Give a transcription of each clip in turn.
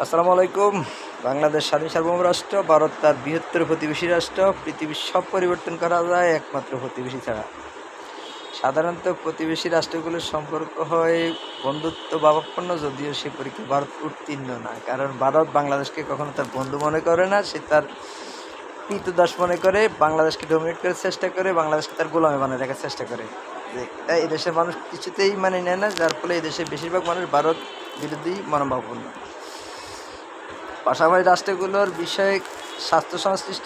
আসসালামু আলাইকুম। বাংলাদেশ স্বাধীন সার্বভৌম রাষ্ট্র, ভারত তার বৃহত্তর প্রতিবেশী রাষ্ট্র। পৃথিবীর সব পরিবর্তন করা যায় একমাত্র প্রতিবেশী ছাড়া। সাধারণত প্রতিবেশী রাষ্ট্রগুলোর সম্পর্ক হয় বন্ধুত্ব ভাবাপন্ন, যদিও সে পরীক্ষায় ভারত উত্তীর্ণ না, কারণ ভারত বাংলাদেশকে কখনো তার বন্ধু মনে করে না, সে তার কৃতদাস মনে করে, বাংলাদেশকে ডমিনেট করার চেষ্টা করে, বাংলাদেশকে তার গোলামে বানিয়ে রাখার চেষ্টা করে। তাই এদেশের মানুষ কিছুতেই মানে নেয় না, যার ফলে এদেশের বেশিরভাগ মানুষ ভারত বিরোধী মনোভাবাপন্ন। পাশাপাশি রাষ্ট্রগুলোর বিষয়ে স্বাস্থ্য সংশ্লিষ্ট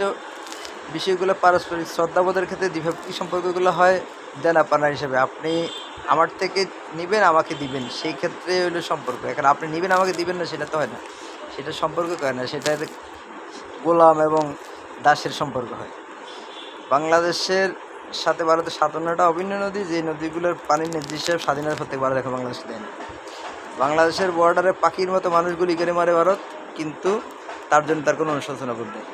বিষয়গুলো পারস্পরিক শ্রদ্ধাবোধের ক্ষেত্রে দ্বিপাক্ষিক সম্পর্কগুলো হয় দেনা পানা হিসেবে। আপনি আমার থেকে নেবেন, আমাকে দিবেন, সেই ক্ষেত্রে হলো সম্পর্ক। এখন আপনি নেবেন, আমাকে দিবেন না, সেটা তো হয় না, সেটা সম্পর্ক হয় না, সেটা গোলাম এবং দাসের সম্পর্ক হয়। বাংলাদেশের সাথে ভারতের 57টা অভিন্ন নদী, যে নদীগুলোর পানির নির্দিষ্ট স্বাধীনতার প্রত্যেক ভারত এখন বাংলাদেশকে দেয় না। বাংলাদেশের বর্ডারে পাখির মতো মানুষ গুলি করে মারে ভারত, কিন্তু তার জন্য তার কোনো অনুশোচনা বোধ নেই।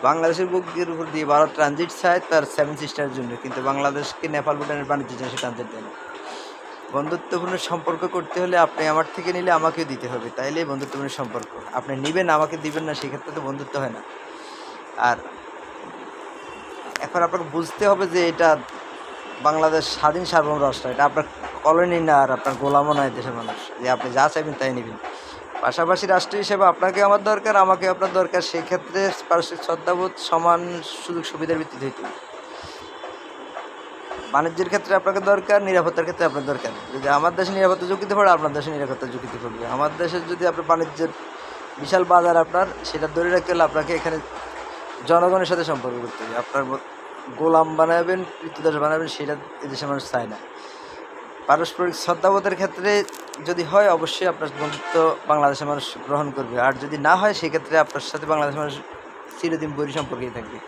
বাংলাদেশের বুকের উপর দিয়ে ভারত ট্রানজিট চায় তার 7 সিস্টারের জন্য, কিন্তু বাংলাদেশকে নেপাল ভুটানের বাণিজ্যের জন্য সে ট্রানজিট দেয় না। বন্ধুত্বপূর্ণ সম্পর্ক করতে হলে আপনি আমার থেকে নিলে আমাকেও দিতে হবে, তাইলে বন্ধুত্বপূর্ণ সম্পর্ক। আপনি নেবেন, আমাকে দিবেন না, সেক্ষেত্রে তো বন্ধুত্ব হয় না। আর এখন আপনাকে বুঝতে হবে যে এটা বাংলাদেশ স্বাধীন সার্বভৌম রাষ্ট্র, এটা আপনার কলোনি না, আর আপনার গোলামও নয় দেশের মানুষ যে আপনি যা চাইবেন তাই নেবেন। পাশাপাশি রাষ্ট্র হিসেবে আপনাকে আমার দরকার, আমাকে আপনার দরকার, সেক্ষেত্রে পারস্পরিক শ্রদ্ধাবোধ, সমান সুযোগ সুবিধার ভিত্তিতে হইতে হবে। বাণিজ্যের ক্ষেত্রে আপনাকে দরকার, নিরাপত্তার ক্ষেত্রে আপনার দরকার। যদি আমার দেশে নিরাপত্তা ঝুঁকিতে পড়ে, আপনার দেশে নিরাপত্তা ঝুঁকিতে পড়বে। আমার দেশের যদি আপনার বাণিজ্যের বিশাল বাজার, আপনার সেটা ধরে রাখতে হলে আপনাকে এখানে জনগণের সাথে সম্পর্ক করতে হবে। আপনার গোলাম বানাবেন, কৃতদাস বানাবেন, সেটা এদেশের মানুষ চায় না। পারস্পরিক শ্রদ্ধাবোধের ক্ষেত্রে যদি হয়, অবশ্যই আপনার বন্ধুত্ব বাংলাদেশের মানুষ গ্রহণ করবে, আর যদি না হয় সেক্ষেত্রে আপনার সাথে বাংলাদেশের মানুষ চিরদিন বৈরী সম্পর্কেই থাকবে।